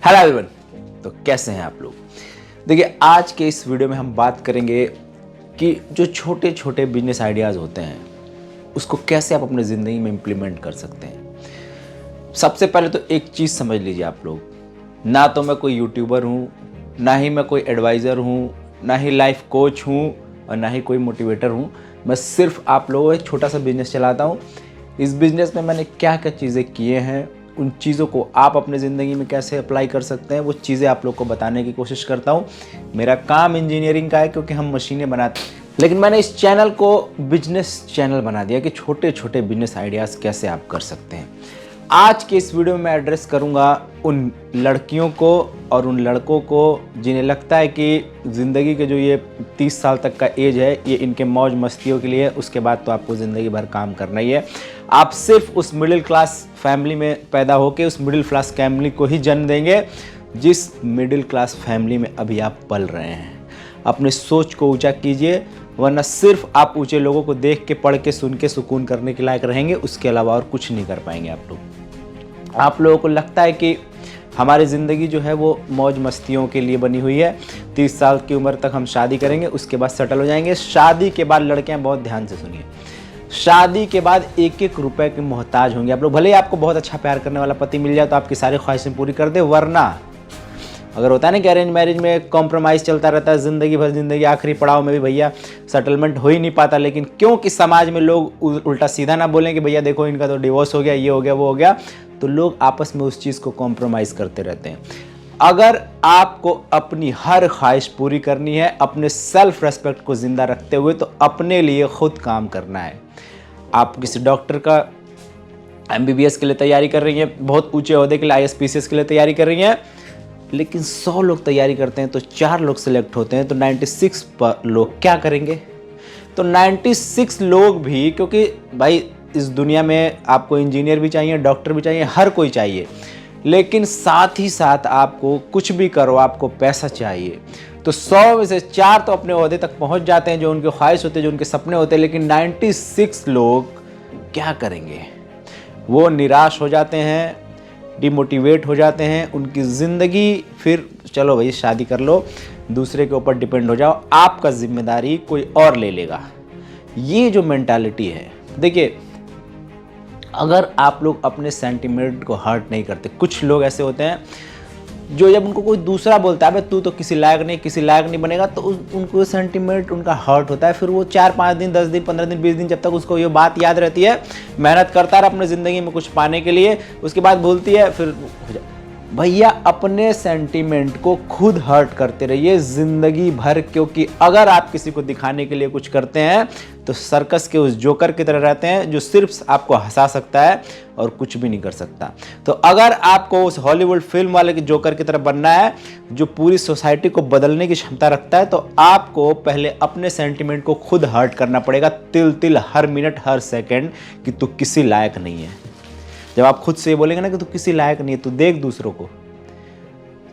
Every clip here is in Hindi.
हेलो एवरीवन, तो कैसे हैं आप लोग। देखिए, आज के इस वीडियो में हम बात करेंगे कि जो छोटे छोटे बिजनेस आइडियाज़ होते हैं उसको कैसे आप अपनी ज़िंदगी में इम्प्लीमेंट कर सकते हैं। सबसे पहले तो एक चीज़ समझ लीजिए आप लोग, ना तो मैं कोई यूट्यूबर हूँ, ना ही मैं कोई एडवाइज़र हूँ, ना ही लाइफ कोच हूँ और ना ही कोई मोटिवेटर हूँ। मैं सिर्फ आप लोगों को एक छोटा सा बिजनेस चलाता हूँ। इस बिज़नेस में मैंने क्या क्या चीज़ें किए हैं, उन चीज़ों को आप अपने ज़िंदगी में कैसे अप्लाई कर सकते हैं, वो चीज़ें आप लोग को बताने की कोशिश करता हूँ। मेरा काम इंजीनियरिंग का है क्योंकि हम मशीनें बनाते हैं, लेकिन मैंने इस चैनल को बिजनेस चैनल बना दिया कि छोटे छोटे बिजनेस आइडियाज़ कैसे आप कर सकते हैं। आज के इस वीडियो में मैं एड्रेस करूंगा उन लड़कियों को और उन लड़कों को जिन्हें लगता है कि ज़िंदगी के जो ये 30 साल तक का एज है ये इनके मौज मस्तियों के लिए, उसके बाद तो आपको ज़िंदगी भर काम करना ही है। आप सिर्फ उस मिडिल क्लास फैमिली में पैदा होकर उस मिडिल क्लास फैमिली को ही जन्म देंगे जिस मिडिल क्लास फैमिली में अभी आप पल रहे हैं। अपने सोच को ऊंचा कीजिए, वरना सिर्फ आप ऊंचे लोगों को देख के, पढ़ के, सुन के सुकून करने के लायक रहेंगे, उसके अलावा और कुछ नहीं कर पाएंगे आप लोग। आप लोगों को लगता है कि हमारी ज़िंदगी जो है वो मौज मस्तियों के लिए बनी हुई है, 30 साल की उम्र तक हम शादी करेंगे, उसके बाद सेटल हो जाएंगे। शादी के बाद लड़कियां, बहुत ध्यान से सुनिए, शादी के बाद एक एक रुपए के मोहताज होंगे आप लोग। भले ही आपको बहुत अच्छा प्यार करने वाला पति मिल जाए तो आपकी सारी ख्वाहिशें पूरी कर दे, वरना अगर होता है ना कि अरेंज मैरिज में कॉम्प्रोमाइज़ चलता रहता है ज़िंदगी भर, ज़िंदगी आखिरी पड़ाव में भी भैया सेटलमेंट हो ही नहीं पाता। लेकिन क्योंकि समाज में लोग उल्टा सीधा ना बोलें कि भैया देखो इनका तो डिवोर्स हो गया, ये हो गया, वो हो गया, तो लोग आपस में उस चीज़ को कॉम्प्रोमाइज़ करते रहते हैं। अगर आपको अपनी हर ख्वाहिश पूरी करनी है, अपने सेल्फ रेस्पेक्ट को ज़िंदा रखते हुए, तो अपने लिए खुद काम करना है। आप किसी डॉक्टर का MBBS के लिए तैयारी कर रही हैं, बहुत ऊंचे ओहदे के लिए ISPCS के लिए तैयारी कर रही हैं, लेकिन 100 लोग तैयारी करते हैं तो 4 लोग सिलेक्ट होते हैं, तो 96 लोग क्या करेंगे। तो 96 लोग भी, क्योंकि भाई इस दुनिया में आपको इंजीनियर भी चाहिए, डॉक्टर भी चाहिए, हर कोई चाहिए, लेकिन साथ ही साथ आपको कुछ भी करो आपको पैसा चाहिए। तो 100 में से 4 तो अपने ओहदे तक पहुंच जाते हैं, जो उनके ख्वाहिश होते हैं, जो उनके सपने होते हैं, लेकिन 96 लोग क्या करेंगे, वो निराश हो जाते हैं, डिमोटिवेट हो जाते हैं। उनकी ज़िंदगी फिर चलो भाई शादी कर लो, दूसरे के ऊपर डिपेंड हो जाओ, आपका जिम्मेदारी कोई और ले लेगा। ये जो मेंटालिटी है, देखिए, अगर आप लोग अपने सेंटिमेंट को हर्ट नहीं करते, कुछ लोग ऐसे होते हैं जो जब उनको कोई दूसरा बोलता है तू तो किसी लायक नहीं बनेगा, तो उनको सेंटिमेंट उनका हर्ट होता है। फिर वो 4-5 दिन, 10 दिन, 15 दिन, 20 दिन, जब तक उसको ये बात याद रहती है, मेहनत करता है अपने ज़िंदगी में कुछ पाने के लिए, उसके बाद भूलती है, फिर भैया अपने सेंटिमेंट को खुद हर्ट करते रहिए ज़िंदगी भर। क्योंकि अगर आप किसी को दिखाने के लिए कुछ करते हैं तो सर्कस के उस जोकर की तरह रहते हैं जो सिर्फ आपको हंसा सकता है और कुछ भी नहीं कर सकता। तो अगर आपको उस हॉलीवुड फिल्म वाले के जोकर की तरह बनना है जो पूरी सोसाइटी को बदलने की क्षमता रखता है, तो आपको पहले अपने सेंटिमेंट को खुद हर्ट करना पड़ेगा, तिल तिल, हर मिनट, हर सेकेंड, कि तू किसी लायक नहीं है। जब आप खुद से ये बोलेंगे ना कि तू किसी लायक नहीं है, तू देख दूसरों को,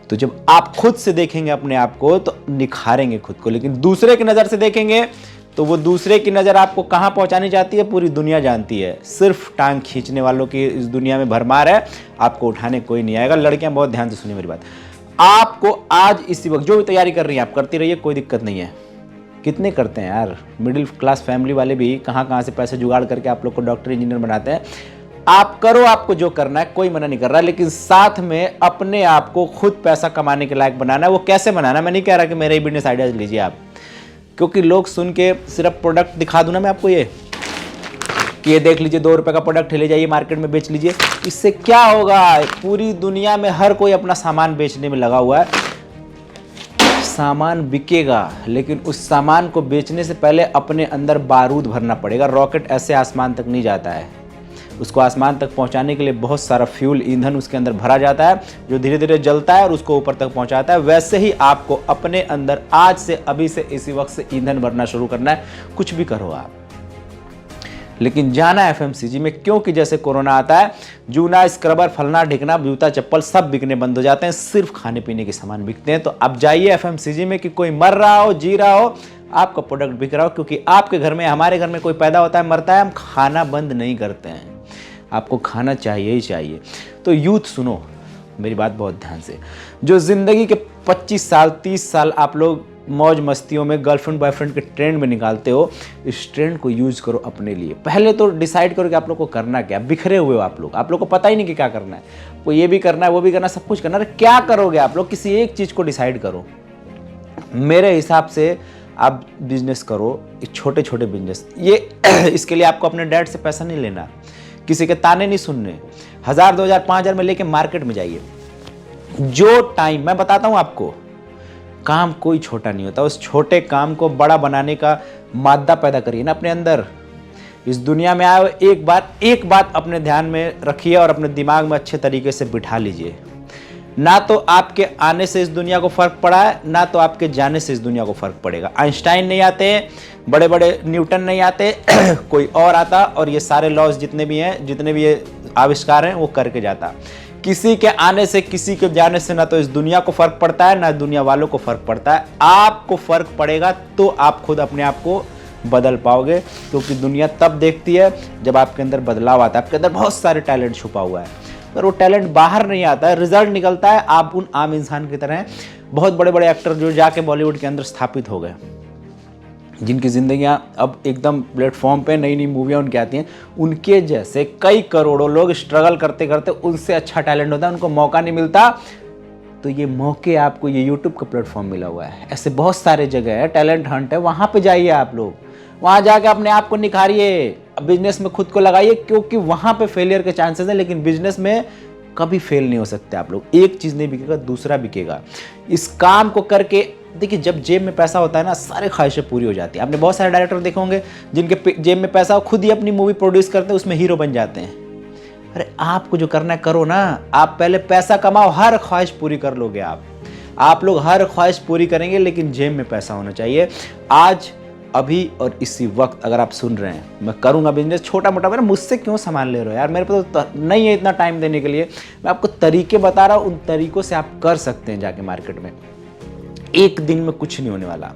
तो जब आप खुद से देखेंगे अपने आप को तो निखारेंगे खुद को। लेकिन दूसरे की नज़र से देखेंगे तो वो दूसरे की नज़र आपको कहाँ पहुँचानी चाहती है पूरी दुनिया जानती है। सिर्फ टांग खींचने वालों की इस दुनिया में भरमार है, आपको उठाने कोई नहीं आएगा। लड़कियां बहुत ध्यान से सुनिए मेरी बात, आपको आज इसी वक्त जो भी तैयारी कर रही हैं आप करती रहिए, कोई दिक्कत नहीं है। कितने करते हैं यार, मिडिल क्लास फैमिली वाले भी कहाँ से पैसे जुगाड़ करके आप लोग को डॉक्टर इंजीनियर बनाते हैं। आप करो, आपको जो करना है, कोई मना नहीं कर रहा, लेकिन साथ में अपने आप को खुद पैसा कमाने के लायक बनाना है। वो कैसे बनाना है, मैं नहीं कह रहा कि मेरे ही बिजनेस आइडियाज लीजिए आप, क्योंकि लोग सुन के सिर्फ प्रोडक्ट दिखा दूं ना मैं आपको, ये कि ये देख लीजिए 2 रुपए का प्रोडक्ट ले जाइए मार्केट में बेच लीजिए, इससे क्या होगा। पूरी दुनिया में हर कोई अपना सामान बेचने में लगा हुआ है, सामान बिकेगा, लेकिन उस सामान को बेचने से पहले अपने अंदर बारूद भरना पड़ेगा। रॉकेट ऐसे आसमान तक नहीं जाता है, उसको आसमान तक पहुंचाने के लिए बहुत सारा फ्यूल, ईंधन उसके अंदर भरा जाता है जो धीरे धीरे जलता है और उसको ऊपर तक पहुंचाता है। वैसे ही आपको अपने अंदर आज से, अभी से, इसी वक्त से ईंधन भरना शुरू करना है। कुछ भी करो आप, लेकिन जाना है FMCG में, क्योंकि जैसे कोरोना आता है, जूना, स्क्रबर, फलना ढिकना, जूता चप्पल सब बिकने बंद हो जाते हैं, सिर्फ खाने पीने के सामान बिकते हैं। तो अब जाइए FMCG में, कि कोई मर रहा हो, जी रहा हो, आपका प्रोडक्ट बिक रहा हो। क्योंकि आपके घर में, हमारे घर में कोई पैदा होता है, मरता है, हम खाना बंद नहीं करते हैं, आपको खाना चाहिए ही चाहिए। तो यूथ सुनो, मेरी बात बहुत ध्यान से, जो ज़िंदगी के 25 साल 30 साल आप लोग मौज मस्तियों में गर्लफ्रेंड बॉयफ्रेंड के ट्रेंड में निकालते हो, इस ट्रेंड को यूज़ करो अपने लिए। पहले तो डिसाइड करो कि आप लोग को करना क्या। बिखरे हुए हो आप लोग को पता ही नहीं कि क्या करना है। वो ये भी करना है, वो भी करना है, सब कुछ करना है। क्या करोगे आप लोग? किसी एक चीज़ को डिसाइड करो। मेरे हिसाब से आप बिजनेस करो, छोटे छोटे बिजनेस। ये इसके लिए आपको अपने डैड से पैसा नहीं लेना, किसी के ताने नहीं सुनने। 1000 2000 5000 में लेके मार्केट में जाइए। जो टाइम मैं बताता हूँ आपको, काम कोई छोटा नहीं होता। उस छोटे काम को बड़ा बनाने का मादा पैदा करिए ना अपने अंदर। इस दुनिया में आए एक बात अपने ध्यान में रखिए और अपने दिमाग में अच्छे तरीके से बिठा लीजिए। ना तो आपके आने से इस दुनिया को फर्क पड़ा है, ना तो आपके जाने से इस दुनिया को फर्क पड़ेगा। आइंस्टाइन नहीं आते, बड़े बड़े न्यूटन नहीं आते, कोई और आता और ये सारे लॉज जितने भी हैं, जितने भी ये आविष्कार हैं, वो करके जाता। किसी के आने से किसी के जाने से ना तो इस दुनिया को फर्क पड़ता है, ना दुनिया वालों को फर्क पड़ता है। आपको फर्क पड़ेगा तो आप खुद अपने आप को बदल पाओगे, क्योंकि दुनिया तब देखती है जब आपके अंदर बदलाव आता है। आपके अंदर बहुत सारे टैलेंट छुपा हुआ है, पर वो टैलेंट बाहर नहीं आता है, रिजल्ट निकलता है। आप उन आम इंसान की तरह हैं। बहुत बड़े बड़े एक्टर जो जाके बॉलीवुड के अंदर स्थापित हो गए, जिनकी ज़िंदगियां अब एकदम प्लेटफॉर्म पे नई नई मूवियाँ उनकी आती हैं, उनके जैसे कई करोड़ों लोग स्ट्रगल करते करते उनसे अच्छा टैलेंट होता है, उनको मौका नहीं मिलता। तो ये मौके आपको ये यूट्यूब का प्लेटफॉर्म मिला हुआ है। ऐसे बहुत सारे जगह है, टैलेंट हंट है, वहाँ पे जाइए आप लोग, वहाँ जाके अपने आप को निखारिए, बिजनेस में खुद को लगाइए, क्योंकि वहाँ पे फेलियर के चांसेस हैं, लेकिन बिजनेस में कभी फेल नहीं हो सकते आप लोग। एक चीज़ नहीं बिकेगा, दूसरा बिकेगा। इस काम को करके देखिए, जब जेब में पैसा होता है ना, सारी ख्वाहिशें पूरी हो जाती है। आपने बहुत सारे डायरेक्टर देखे होंगे जिनके जेब में पैसा हो, खुद ही अपनी मूवी प्रोड्यूस करते हैं, उसमें हीरो बन जाते हैं। अरे आपको जो करना है करो ना, आप पहले पैसा कमाओ, हर ख्वाहिश पूरी कर लोगे आप लोग हर ख्वाहिश पूरी करेंगे, लेकिन जेब में पैसा होना चाहिए। आज अभी और इसी वक्त अगर आप सुन रहे हैं, मैं करूंगा बिजनेस छोटा मोटा, मेरा मुझसे क्यों सामान ले रहे हो यार, मेरे पास तो नहीं है इतना टाइम देने के लिए। मैं आपको तरीके बता रहा हूँ, उन तरीकों से आप कर सकते हैं जाके मार्केट में। एक दिन में कुछ नहीं होने वाला।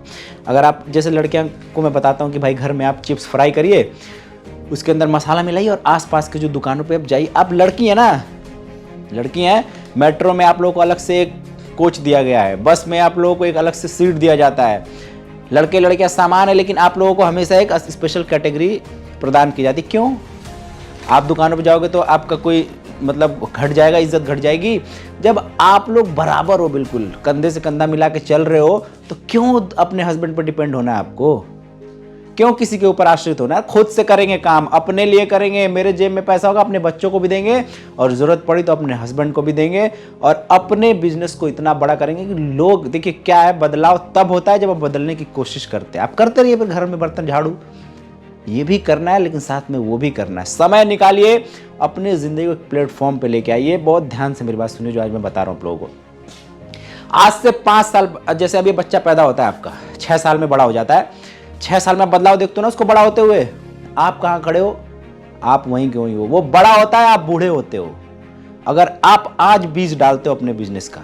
अगर आप जैसे लड़कियों को मैं बताता हूँ कि भाई घर में आप चिप्स फ्राई करिए, उसके अंदर मसाला मिलाइए और आसपास के जो दुकानों पे आप जाइए। आप लड़की हैं ना, लड़की हैं, मेट्रो में आप लोगों को अलग से एक कोच दिया गया है, बस में आप लोगों को एक अलग से सीट दिया जाता है। लड़के लड़कियां सामान है, लेकिन आप लोगों को हमेशा एक स्पेशल कैटेगरी प्रदान की जाती। क्यों? आप दुकानों पे जाओगे तो आपका कोई मतलब घट जाएगा, इज्जत घट जाएगी। जब आप लोग बराबर हो, बिल्कुल कंधे से कंधा मिला के चल रहे हो, तो क्यों अपने हस्बैंड पर डिपेंड होना है आपको? क्यों किसी के ऊपर आश्रित होना है? खुद से करेंगे काम, अपने लिए करेंगे। मेरे जेब में पैसा होगा, अपने बच्चों को भी देंगे, और ज़रूरत पड़ी तो अपने हस्बैंड को भी देंगे, और अपने बिजनेस को इतना बड़ा करेंगे कि लोग देखिए क्या है, बदलाव तब होता है जब आप बदलने की कोशिश करते हैं। आप करते रहिए, फिर घर में बर्तन झाड़ू ये भी करना है, लेकिन साथ में वो भी करना है। समय निकालिए, अपने ज़िंदगी को एक प्लेटफॉर्म पे लेके आइए। बहुत ध्यान से मेरी बात सुनिए जो आज मैं बता रहा हूँ आप लोगों को। आज से 5 साल, जैसे अभी बच्चा पैदा होता है आपका, 6 साल में बड़ा हो जाता है। 6 साल में बदलाव देखते हो ना उसको बड़ा होते हुए। आप कहाँ खड़े हो? आप वहीं के वहीं हो। वो बड़ा होता है, आप बूढ़े होते हो। अगर आप आज बीज डालते हो अपने बिजनेस का,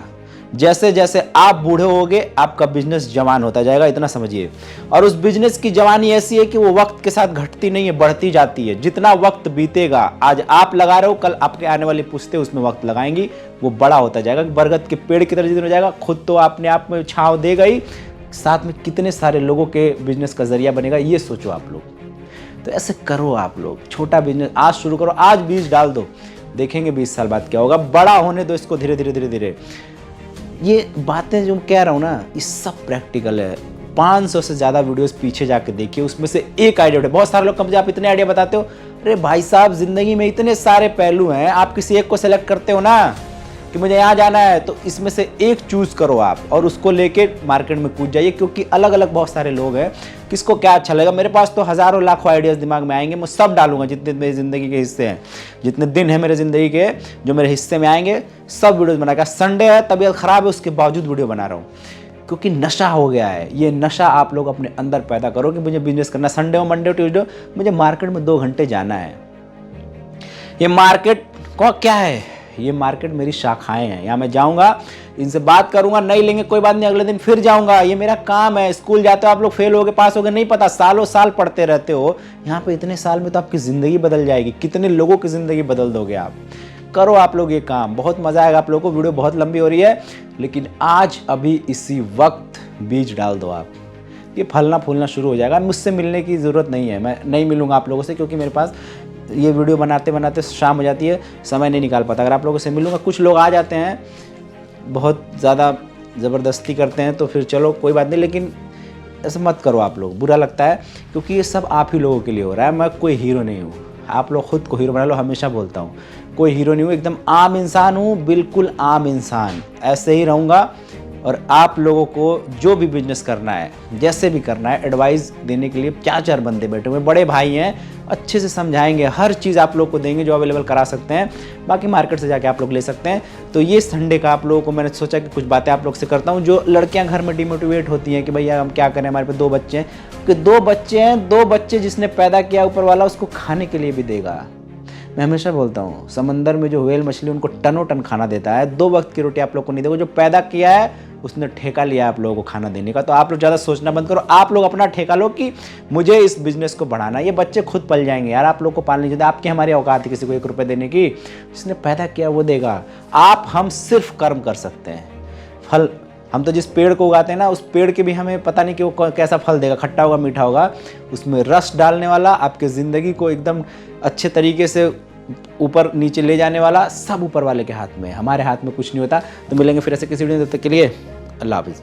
जैसे जैसे आप बूढ़े होगे आपका बिजनेस जवान होता जाएगा, इतना समझिए। और उस बिजनेस की जवानी ऐसी है कि वो वक्त के साथ घटती नहीं है, बढ़ती जाती है। जितना वक्त बीतेगा, आज आप लगा रहे हो, कल आपके आने वाली पुश्तें उसमें वक्त लगाएंगी, वो बड़ा होता जाएगा, बरगद के पेड़ की तरह जितना हो जाएगा। खुद तो अपने आप में छांव देगा ही, साथ में कितने सारे लोगों के बिजनेस का जरिया बनेगा, ये सोचो आप लोग। तो ऐसे करो आप लोग, छोटा बिजनेस आज शुरू करो, आज बीज डाल दो, देखेंगे 20 साल बाद क्या होगा। बड़ा होने दो इसको धीरे धीरे धीरे धीरे। ये बातें जो कह रहा हूँ ना, ये सब प्रैक्टिकल है। 500 से ज़्यादा वीडियोस पीछे जाके देखिए, उसमें से एक आइडिया उठे। बहुत सारे लोग कब आप इतने आइडिया बताते हो, अरे भाई साहब ज़िंदगी में इतने सारे पहलू हैं, आप किसी एक को सेलेक्ट करते हो ना कि मुझे यहाँ जाना है, तो इसमें से एक चूज़ करो आप और उसको लेके मार्केट में कूद जाइए। क्योंकि अलग अलग बहुत सारे लोग हैं, किसको क्या अच्छा लगेगा। मेरे पास तो हज़ारों लाखों आइडियाज़ दिमाग में आएंगे, मैं सब डालूंगा जितने मेरी ज़िंदगी के हिस्से हैं, जितने दिन हैं मेरे ज़िंदगी के जो मेरे हिस्से में आएंगे, सब वीडियोज़ बनाकर। संडे है, तबीयत ख़राब है, उसके बावजूद वीडियो बना रहा हूँ, क्योंकि नशा हो गया है। ये नशा आप लोग अपने अंदर पैदा करो कि मुझे बिजनेस करना, संडे हो, मंडे हो, ट्यूसडे हो, मुझे मार्केट में 2 घंटे जाना है। ये मार्केट को क्या है, ये मार्केट मेरी शाखाएं हैं, यहाँ मैं जाऊँगा, इनसे बात करूँगा, नहीं लेंगे कोई बात नहीं, अगले दिन फिर जाऊँगा। ये मेरा काम है। स्कूल जाते हो आप लोग, फेल हो गए पास हो गए नहीं पता, सालों साल पढ़ते रहते हो। यहाँ पे इतने साल में तो आपकी ज़िंदगी बदल जाएगी, कितने लोगों की ज़िंदगी बदल दोगे आप। करो आप लोग ये काम, बहुत मज़ा आएगा आप लोगों को। वीडियो बहुत लंबी हो रही है, लेकिन आज अभी इसी वक्त बीज डाल दो आप, ये फलना फूलना शुरू हो जाएगा। मुझसे मिलने की ज़रूरत नहीं है, मैं नहीं मिलूँगा आप लोगों से, क्योंकि मेरे पास ये वीडियो बनाते बनाते शाम हो जाती है, समय नहीं निकाल पाता। अगर आप लोगों से मिलूँगा, कुछ लोग आ जाते हैं, बहुत ज़्यादा ज़बरदस्ती करते हैं, तो फिर चलो कोई बात नहीं, लेकिन ऐसा मत करो आप लोग, बुरा लगता है, क्योंकि ये सब आप ही लोगों के लिए हो रहा है। मैं कोई हीरो नहीं हूँ, आप लोग खुद को हीरो बना लो, हमेशा बोलता हूँ, कोई हीरो नहीं हूँ, एकदम आम इंसान हूँ, बिल्कुल आम इंसान, ऐसे ही रहूँगा। और आप लोगों को जो भी बिजनेस करना है, जैसे भी करना है, एडवाइस देने के लिए 4 बंदे बैठे हुए, बड़े भाई हैं, अच्छे से समझाएंगे, हर चीज़ आप लोग को देंगे जो अवेलेबल करा सकते हैं। बाकी मार्केट से जाके आप लोग ले सकते हैं। तो ये संडे का आप लोगों को मैंने सोचा कि कुछ बातें आप लोग से करता हूँ। जो लड़कियाँ घर में डिमोटिवेट होती हैं कि भैया हम क्या करें, हमारे पे 2 बच्चे हैं, कि 2 बच्चे हैं, 2 बच्चे जिसने पैदा किया ऊपर वाला उसको खाने के लिए भी देगा। मैं हमेशा बोलता हूँ, समंदर में जो व्हेल मछली उनको टनों टन खाना देता है, 2 वक्त की रोटी आप लोग को नहीं देगा। जो पैदा किया है उसने ठेका लिया आप लोगों को खाना देने का। तो आप लोग ज़्यादा सोचना बंद करो, आप लोग अपना ठेका लो कि मुझे इस बिजनेस को बढ़ाना है। ये बच्चे खुद पल जाएंगे यार, आप लोग को पालने चाहिए। आपकी हमारी औकात है किसी को 1 रुपये देने की, जिसने पैदा किया वो देगा। हम सिर्फ कर्म कर सकते हैं, फल हम तो जिस पेड़ को उगाते हैं ना, उस पेड़ के भी हमें पता नहीं कि वो कैसा फल देगा, खट्टा होगा मीठा होगा। उसमें रस डालने वाला, आपके ज़िंदगी को एकदम अच्छे तरीके से ऊपर नीचे ले जाने वाला, सब ऊपर वाले के हाथ में, हमारे हाथ में कुछ नहीं होता। तो मिलेंगे फिर ऐसे किसी वीडियो में, तब तक के लिए अल्लाह हाफिज़।